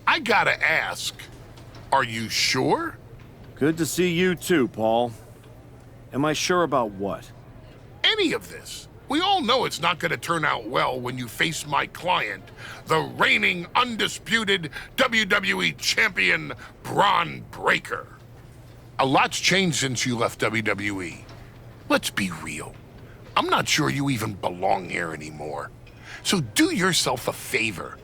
I gotta ask, are you sure? Good to see you too, Paul. Am I sure about what? Any of this. We all know it's not gonna turn out well when you face my client, the reigning, undisputed WWE Champion, Bron Breakker. A lot's changed since you left WWE. Let's be real. I'm not sure you even belong here anymore. So do yourself a favor.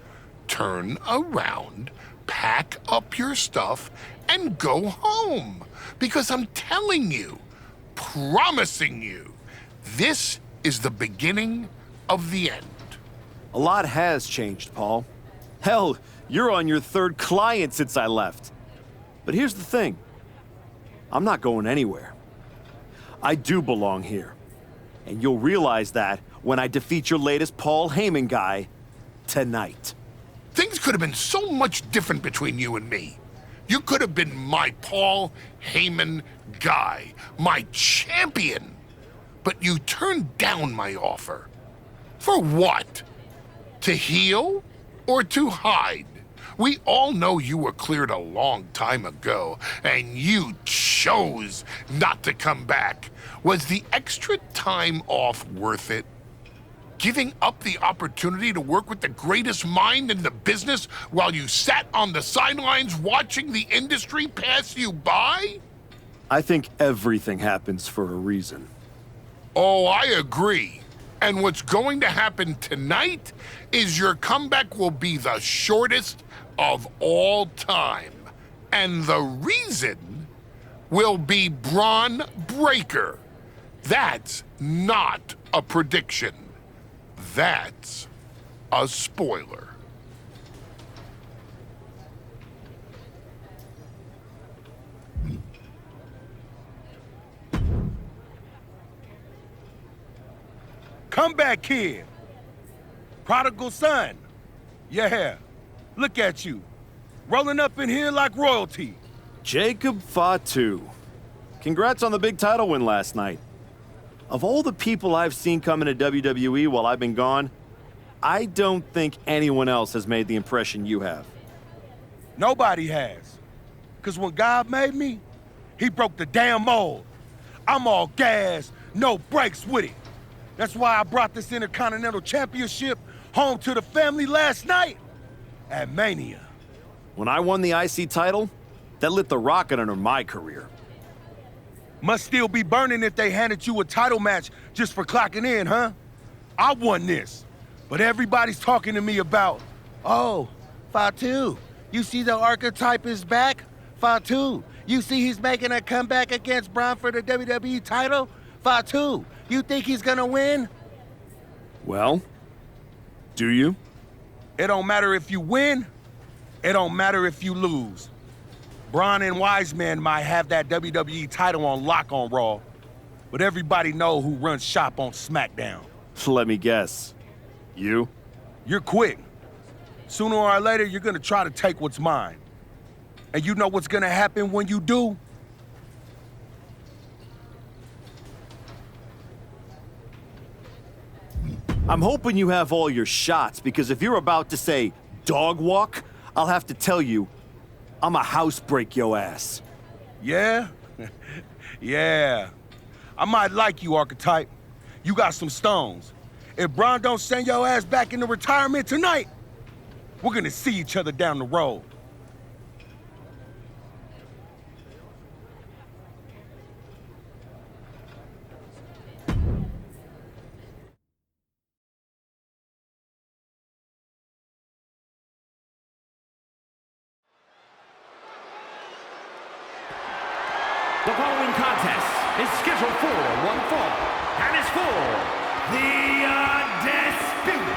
Turn around, pack up your stuff, and go home. Because I'm telling you, promising you, this is the beginning of the end. A lot has changed, Paul. Hell, you're on your third client since I left. But here's the thing. I'm not going anywhere. I do belong here. And you'll realize that when I defeat your latest Paul Heyman guy tonight. Things could have been so much different between you and me. You could have been my Paul Heyman guy, my champion. But you turned down my offer. For what? To heal or to hide? We all know you were cleared a long time ago, and you chose not to come back. Was the extra time off worth it? Giving up the opportunity to work with the greatest mind in the business while you sat on the sidelines watching the industry pass you by? I think everything happens for a reason. Oh, I agree. And what's going to happen tonight is your comeback will be the shortest of all time. And the reason will be Bron Breakker. That's not a prediction. That's a spoiler. Comeback kid. Prodigal son. Yeah. Look at you. Rolling up in here like royalty. Jacob Fatu. Congrats on the big title win last night. Of all the people I've seen come into WWE while I've been gone, I don't think anyone else has made the impression you have. Nobody has. Because when God made me, he broke the damn mold. I'm all gas, no brakes with it. That's why I brought this Intercontinental Championship home to the family last night at Mania. When I won the IC title, that lit the rocket under my career. Must still be burning if they handed you a title match just for clocking in, huh? I won this, but everybody's talking to me about, oh, Fatu, you see the archetype is back? Fatu, you see he's making a comeback against Bron for the WWE title? Fatu, you think he's gonna win? Well, do you? It don't matter if you win, it don't matter if you lose. Bron and Wiseman might have that WWE title on lock on Raw, but everybody know who runs shop on SmackDown. Let me guess. You? You're quick. Sooner or later, you're gonna try to take what's mine. And you know what's gonna happen when you do? I'm hoping you have all your shots, because if you're about to say dog walk, I'll have to tell you, I'm a house break your ass. Yeah? Yeah. I might like you, Archetype. You got some stones. If Bron don't send your ass back into retirement tonight, we're gonna see each other down the road. The following contest is scheduled for one fall and is for the Undisputed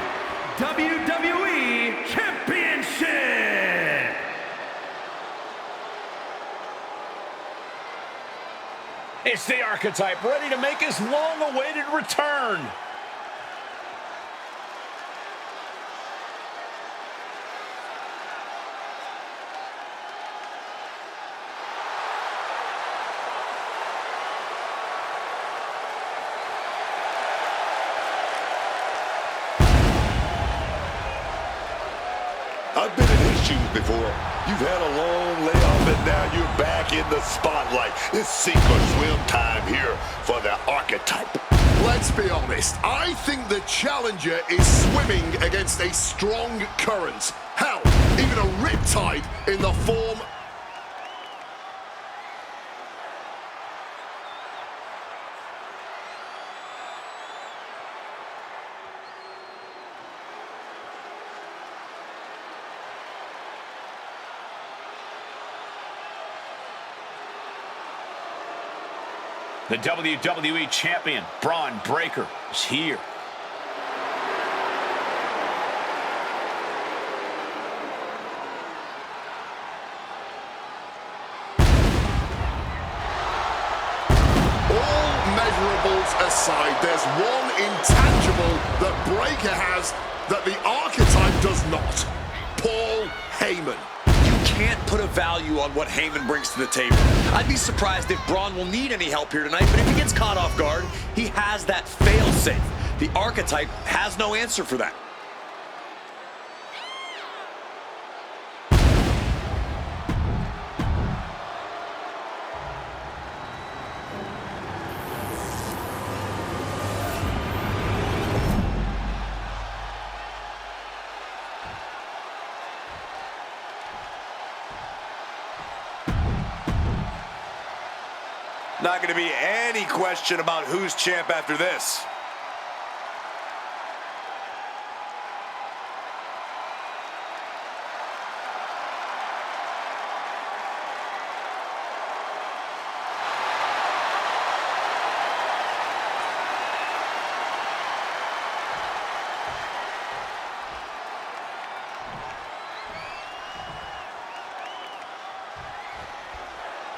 WWE Championship. It's the Archetype ready to make his long-awaited return. I've been in his shoes before. You've had a long layoff, and now you're back in the spotlight. It's sink or swim time here for the Archetype. Let's be honest. I think the challenger is swimming against a strong current. Hell, even a riptide in the form... The WWE Champion, Bron Breakker, is here. All measurables aside, there's one intangible that Breakker has that the Archetype does not. Paul Heyman. Can't put a value on what Heyman brings to the table. I'd be surprised if Braun will need any help here tonight, but if he gets caught off guard, he has that fail-safe. The Archetype has no answer for that. Not going to be any question about who's champ after this.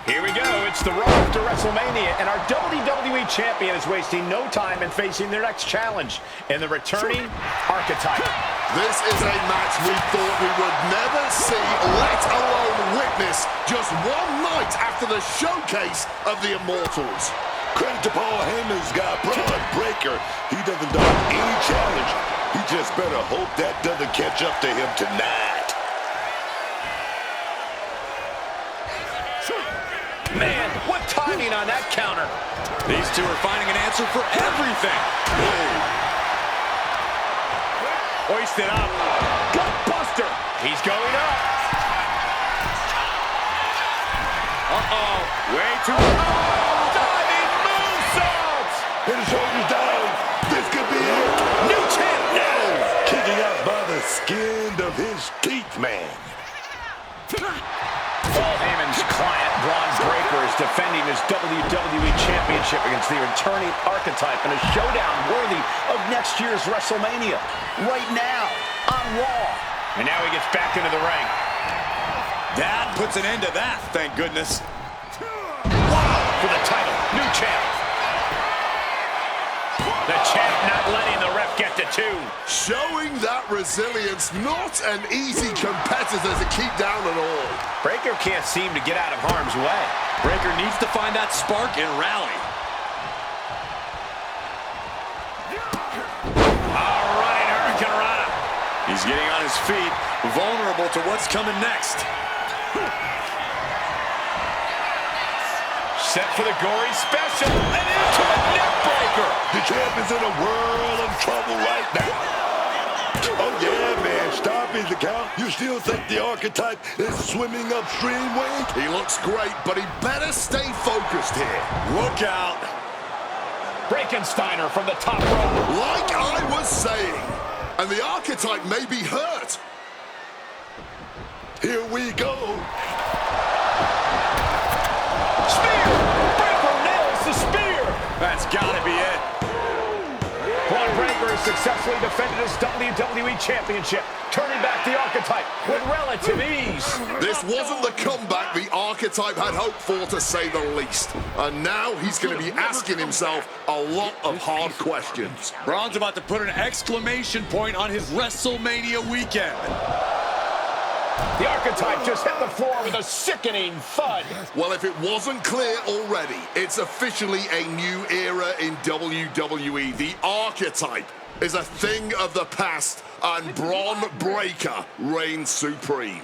Here we go. It's the road to WrestleMania, and our WWE Champion is wasting no time in facing their next challenge in the returning Archetype. This is a match we thought we would never see, let alone witness, just one night after the showcase of the Immortals. Credit to Paul Heyman's guy, Bron Breakker. He doesn't dodge any challenge. He just better hope that doesn't catch up to him tonight. Man, what timing on that counter. These two are finding an answer for everything. Hoisted up. Gutbuster. He's going up. Uh-oh. Way too... Oh, diving moonsault. Pin his shoulders down. This could be it. New champ. Kicking out by the skin of his teeth, man. Paul Heyman's client, Bron Breakker, is defending his WWE Championship against the returning Archetype in a showdown worthy of next year's WrestleMania. Right now, on Raw. And now he gets back into the ring. That puts an end to that, thank goodness. For the title, new champ. The champ not letting the ref get to two. Showing that resilience, not an easy competitor to keep down at all. Breakker can't seem to get out of harm's way. Breakker needs to find that spark and rally. Running Hurricane Rana. He's getting on his feet, vulnerable to what's coming next. Set for the gory special, and into a neck breaker. The champ is in a world of trouble right now. Oh, yeah, man. Stopping the count. You still think the Archetype is swimming upstream, Wade? He looks great, but he better stay focused here. Look out. Frankensteiner from the top rope. Like I was saying, and the Archetype may be hurt. Here we go. Spear! Breakker nails the spear! That's gotta be it. Bron Breakker has successfully defended his WWE Championship, turning back the Archetype with relative ease. This wasn't the comeback the Archetype had hoped for, to say the least. And now he's going to be asking himself a lot of hard questions. Bron's about to put an exclamation point on his WrestleMania weekend. The Archetype just hit the floor with a sickening thud. Well, if it wasn't clear already, it's officially a new era in WWE. The Archetype is a thing of the past, and Braun Breaker reigns supreme.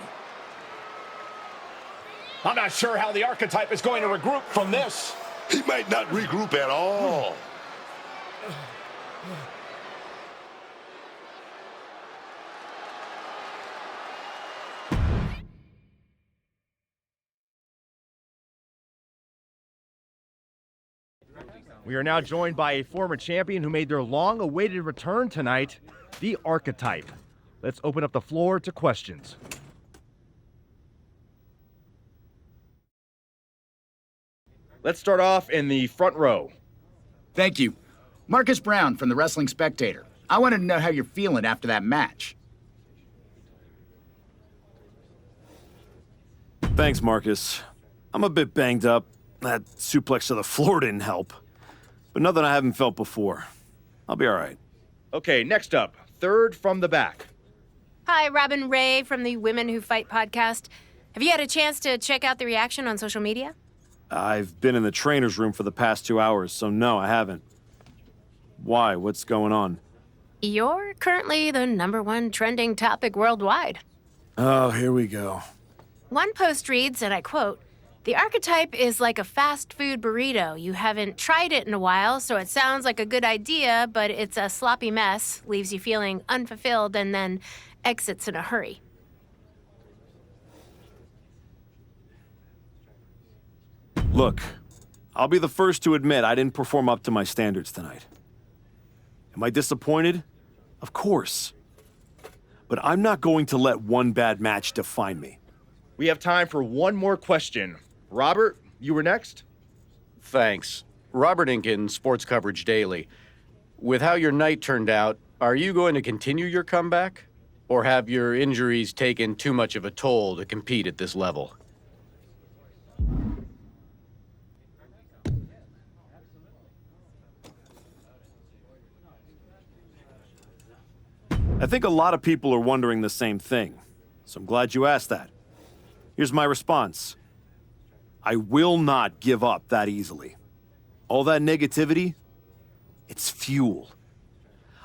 I'm not sure how the Archetype is going to regroup from this. He might not regroup at all. We are now joined by a former champion who made their long-awaited return tonight, the Archetype. Let's open up the floor to questions. Let's start off in the front row. Thank you. Marcus Brown from the Wrestling Spectator. I wanted to know how you're feeling after that match. Thanks, Marcus. I'm a bit banged up. That suplex to the floor didn't help. But nothing I haven't felt before. I'll be all right. Okay, next up, third from the back. Hi, Robin Ray from the Women Who Fight podcast. Have you had a chance to check out the reaction on social media? I've been in the trainer's room for the past 2 hours, so no, I haven't. Why? What's going on? You're currently the #1 trending topic worldwide. Oh, here we go. One post reads, and I quote, "The Archetype is like a fast food burrito. You haven't tried it in a while, so it sounds like a good idea, but it's a sloppy mess, leaves you feeling unfulfilled, and then exits in a hurry." Look, I'll be the first to admit I didn't perform up to my standards tonight. Am I disappointed? Of course. But I'm not going to let one bad match define me. We have time for one more question. Robert, you were next? Thanks. Robert Inkin, Sports Coverage Daily. With how your night turned out, are you going to continue your comeback? Or have your injuries taken too much of a toll to compete at this level? I think a lot of people are wondering the same thing, so I'm glad you asked that. Here's my response. I will not give up that easily. All that negativity, it's fuel.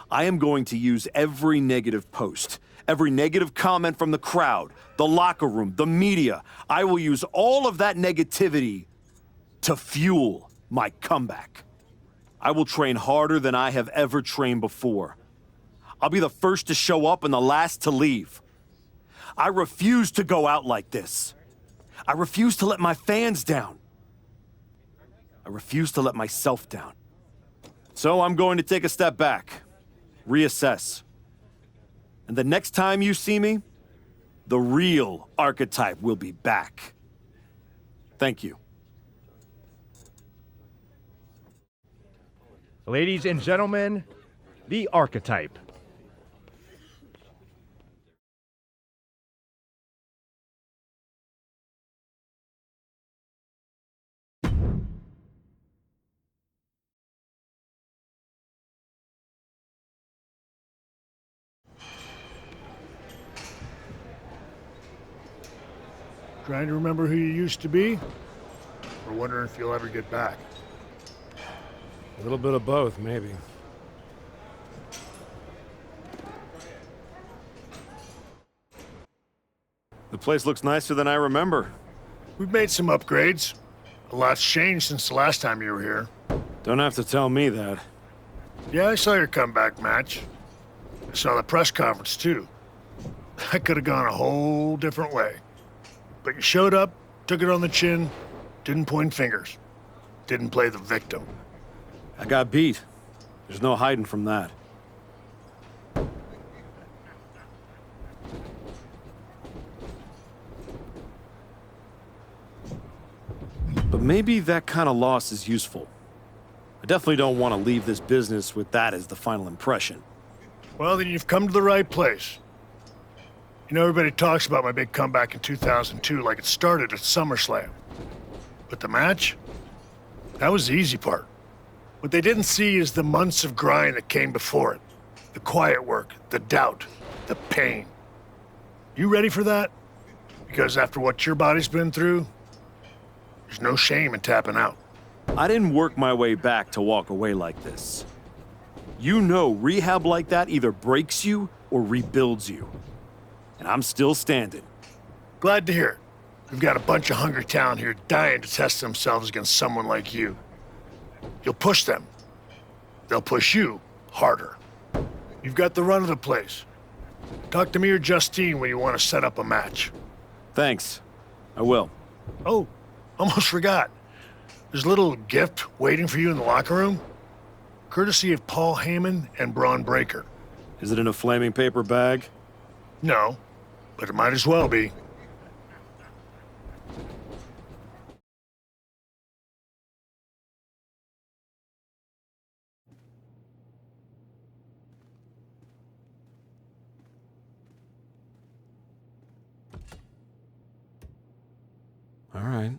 I am going to use every negative post, every negative comment from the crowd, the locker room, the media. I will use all of that negativity to fuel my comeback. I will train harder than I have ever trained before. I'll be the first to show up and the last to leave. I refuse to go out like this. I refuse to let my fans down. I refuse to let myself down. So I'm going to take a step back, reassess. And the next time you see me, the real Archetype will be back. Thank you. Ladies and gentlemen, the Archetype. Trying to remember who you used to be? Or wondering if you'll ever get back? A little bit of both, maybe. The place looks nicer than I remember. We've made some upgrades. A lot's changed since the last time you were here. Don't have to tell me that. Yeah, I saw your comeback match. I saw the press conference, too. That could have gone a whole different way. But you showed up, took it on the chin, didn't point fingers. Didn't play the victim. I got beat. There's no hiding from that. But maybe that kind of loss is useful. I definitely don't want to leave this business with that as the final impression. Well, then you've come to the right place. You know, everybody talks about my big comeback in 2002 like it started at SummerSlam. But the match? That was the easy part. What they didn't see is the months of grind that came before it. The quiet work, the doubt, the pain. You ready for that? Because after what your body's been through, there's no shame in tapping out. I didn't work my way back to walk away like this. You know rehab like that either breaks you or rebuilds you. And I'm still standing. Glad to hear it. We've got a bunch of hungry talent here dying to test themselves against someone like you. You'll push them. They'll push you harder. You've got the run of the place. Talk to me or Justine when you want to set up a match. Thanks. I will. Oh, almost forgot. There's a little gift waiting for you in the locker room. Courtesy of Paul Heyman and Braun Breaker. Is it in a flaming paper bag? No, but it might as well be. All right.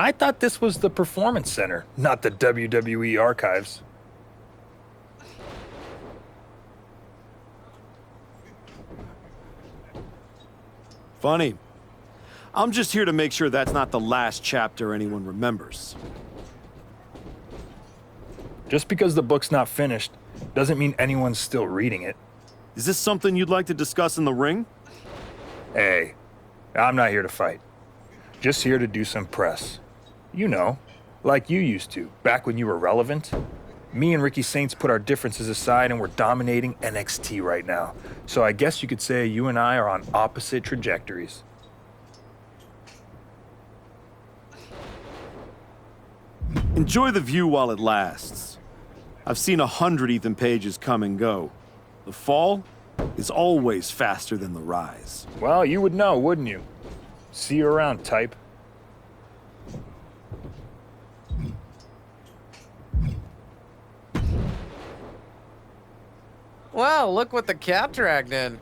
I thought this was the Performance Center, not the WWE Archives. Funny. I'm just here to make sure that's not the last chapter anyone remembers. Just because the book's not finished doesn't mean anyone's still reading it. Is this something you'd like to discuss in the ring? Hey, I'm not here to fight. Just here to do some press. You know, like you used to, back when you were relevant. Me and Ricky Saints put our differences aside and we're dominating NXT right now. So I guess you could say you and I are on opposite trajectories. Enjoy the view while it lasts. I've seen 100 Ethan Pages come and go. The fall is always faster than the rise. Well, you would know, wouldn't you? See you around, type. Wow, look what the cat dragged in.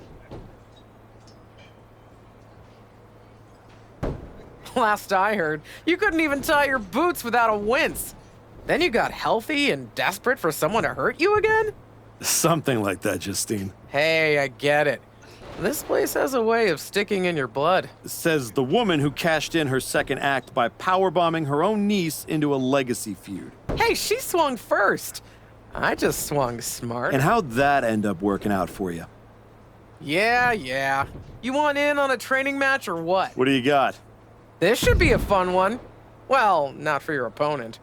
Last I heard, you couldn't even tie your boots without a wince. Then you got healthy and desperate for someone to hurt you again? Something like that, Justine. Hey, I get it. This place has a way of sticking in your blood. Says the woman who cashed in her second act by powerbombing her own niece into a legacy feud. Hey, she swung first. I just swung smart. And how'd that end up working out for you? Yeah. You want in on a training match or what? What do you got? This should be a fun one. Well, not for your opponent.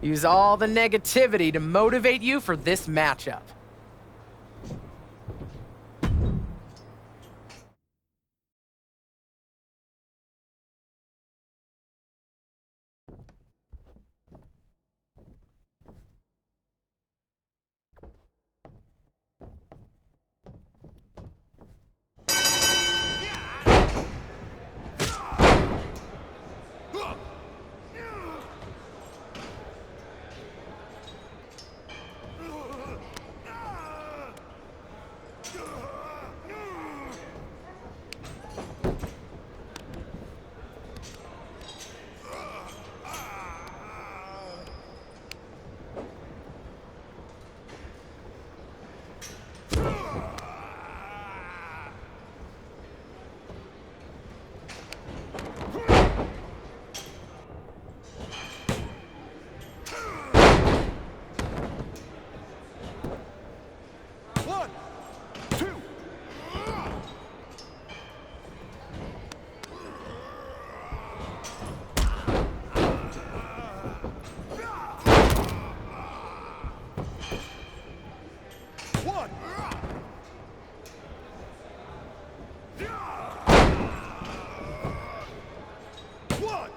Use all the negativity to motivate you for this matchup. One. One.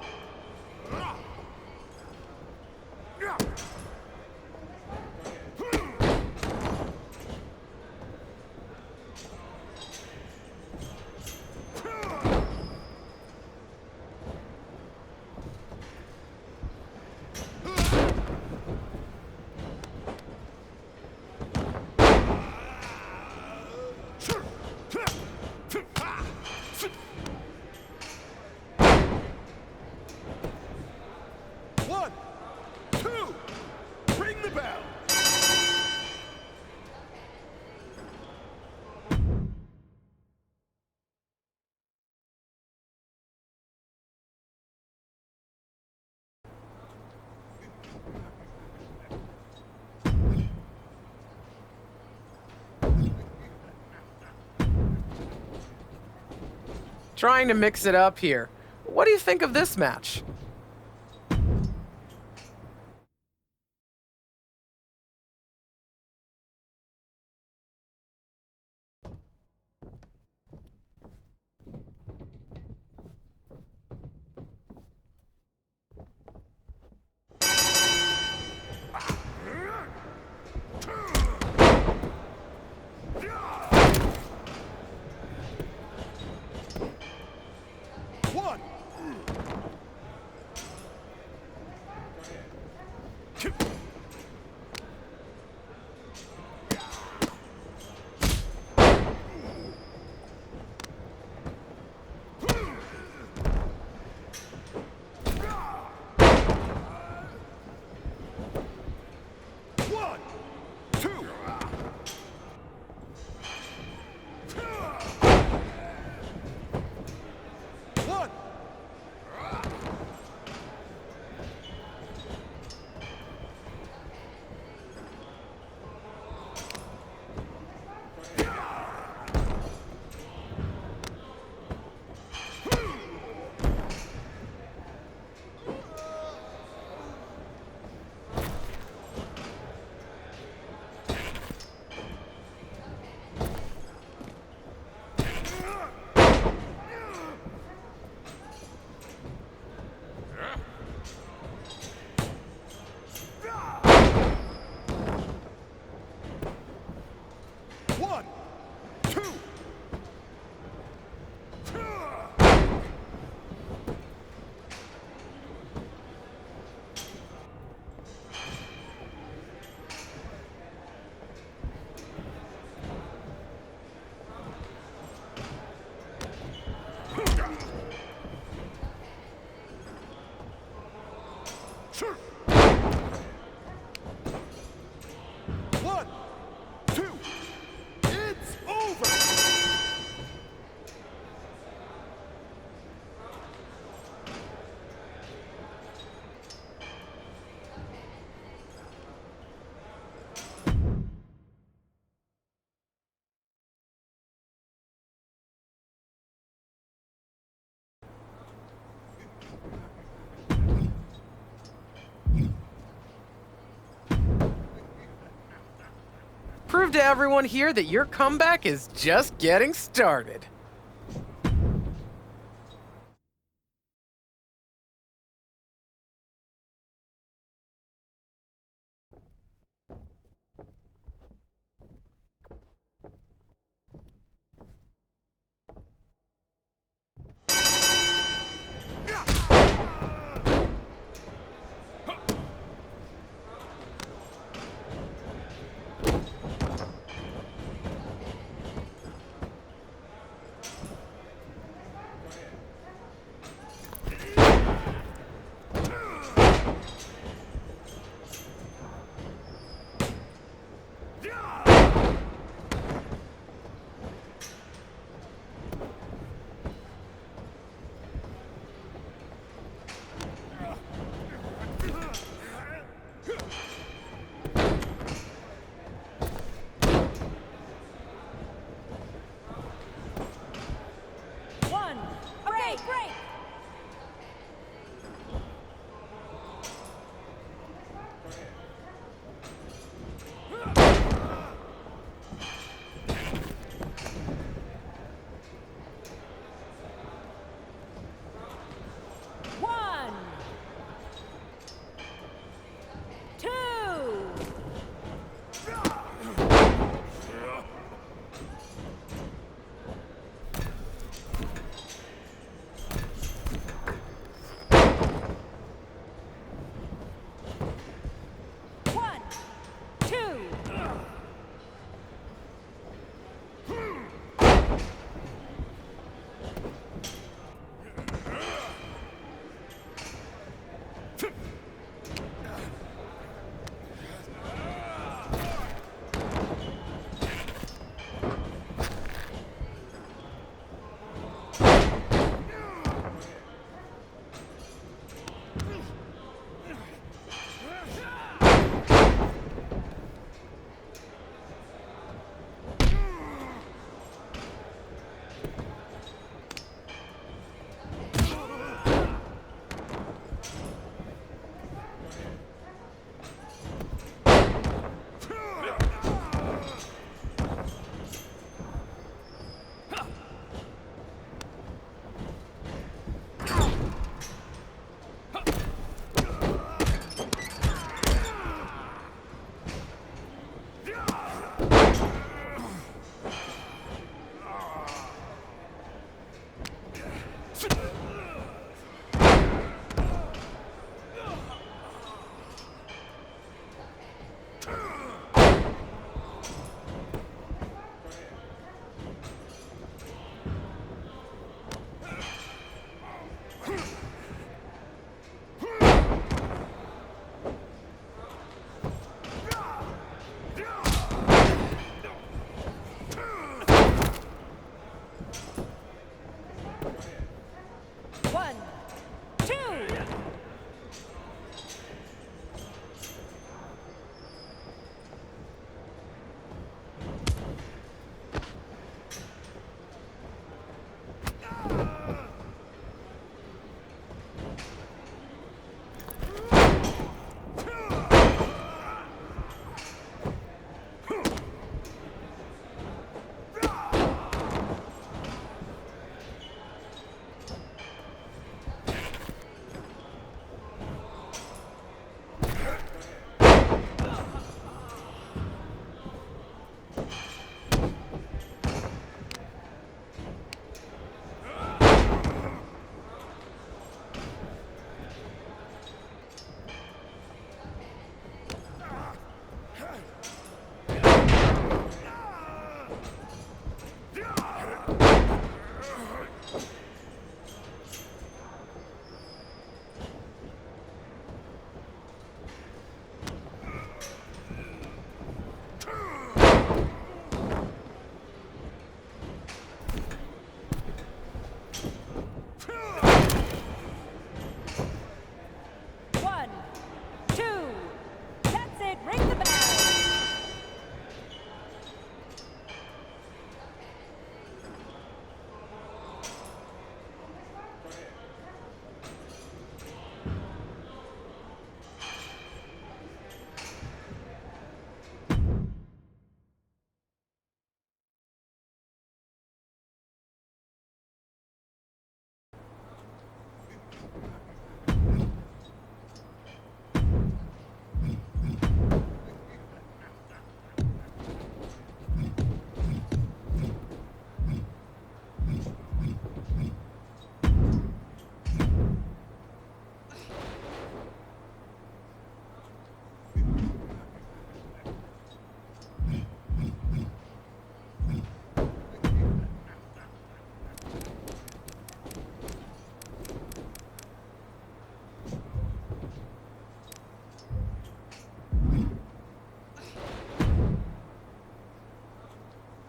One, two, ring the bell. Trying to mix it up here. What do you think of this match? One. Two. One, two. One. One, two. Sure. One, two. It's over! Prove to everyone here that your comeback is just getting started.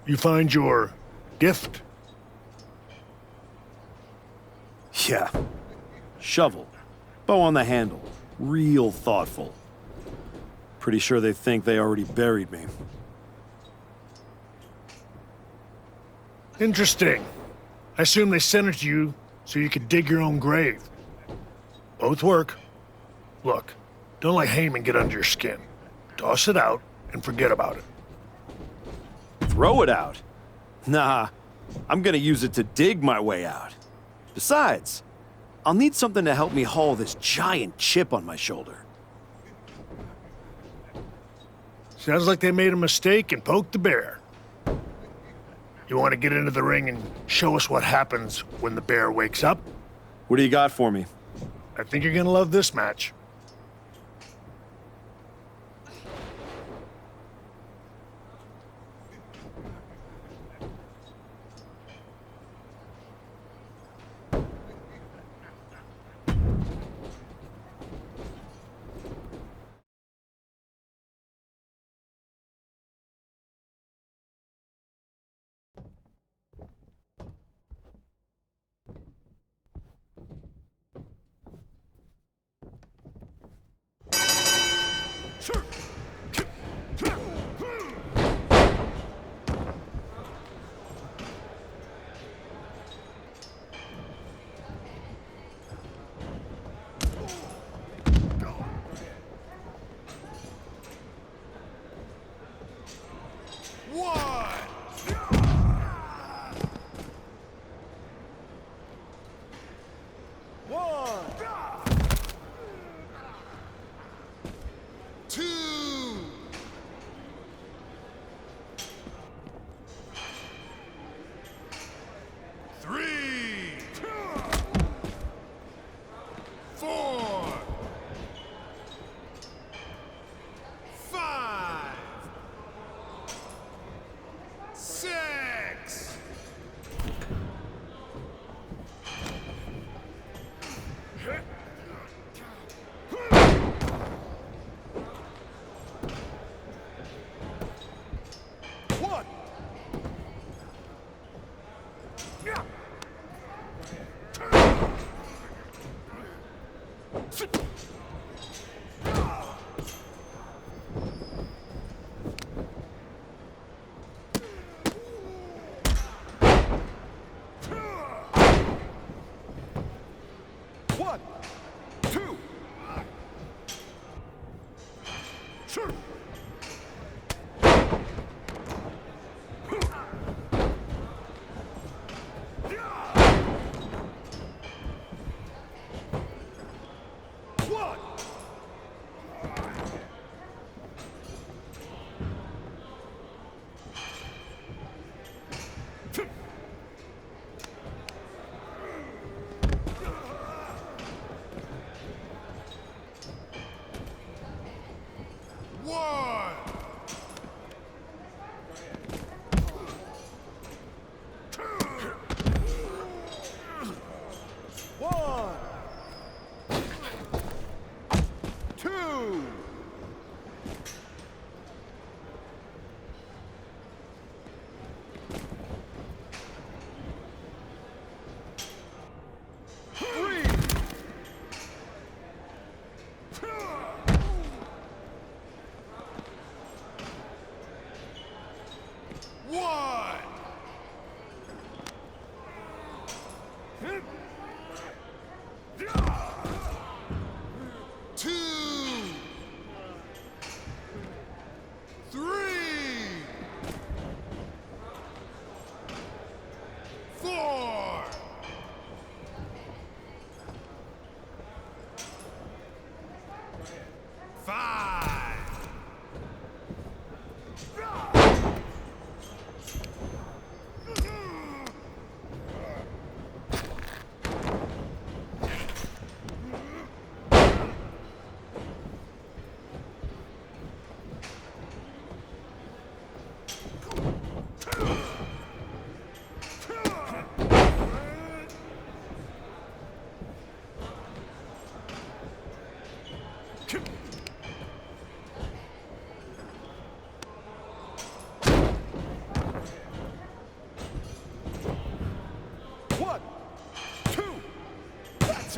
You find your gift? Yeah. Shovel. Bow on the handle. Real thoughtful. Pretty sure they think they already buried me. Interesting. I assume they sent it to you so you could dig your own grave. Both work. Look, don't let Heyman get under your skin. Toss it out and forget about it. Throw it out? Nah, I'm gonna use it to dig my way out. Besides, I'll need something to help me haul this giant chip on my shoulder. Sounds like they made a mistake and poked the bear. You want to get into the ring and show us what happens when the bear wakes up? What do you got for me? I think you're gonna love this match.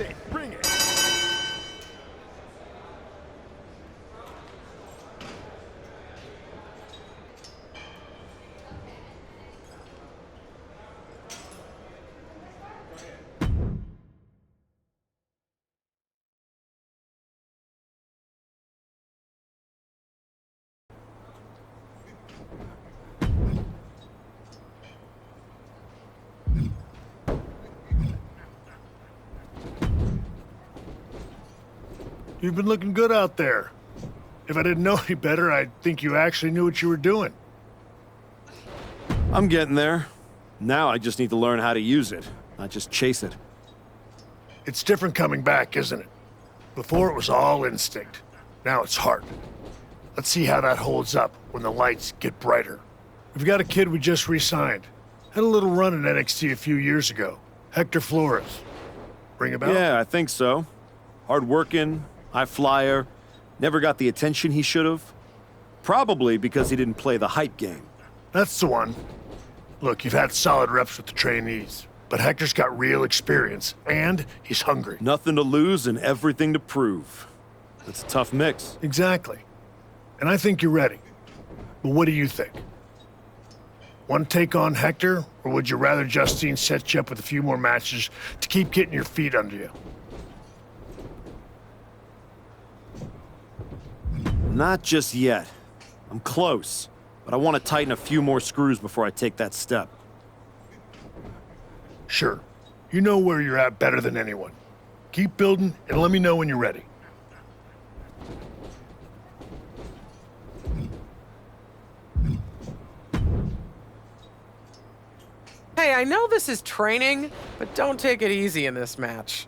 it. Bring it. You've been looking good out there. If I didn't know any better, I'd think you actually knew what you were doing. I'm getting there. Now I just need to learn how to use it, not just chase it. It's different coming back, isn't it? Before it was all instinct. Now it's heart. Let's see how that holds up when the lights get brighter. We've got a kid we just re-signed. Had a little run in NXT a few years ago. Hector Flores. Ring a bell? Yeah, I think so. Hard-working, high flyer, never got the attention he should have. Probably because he didn't play the hype game. That's the one. Look, you've had solid reps with the trainees, but Hector's got real experience, and he's hungry. Nothing to lose and everything to prove. That's a tough mix. Exactly. And I think you're ready. But what do you think? Want to take on Hector, or would you rather Justine set you up with a few more matches to keep getting your feet under you? Not just yet. I'm close, but I want to tighten a few more screws before I take that step. Sure. You know where you're at better than anyone. Keep building, and let me know when you're ready. Hey, I know this is training, but don't take it easy in this match.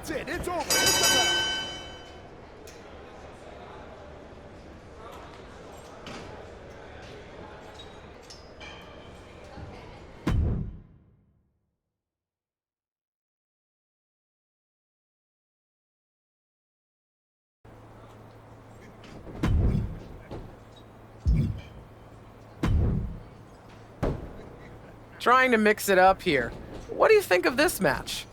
That's it. It's over. It's the bell. Trying to mix it up here. What do you think of this match?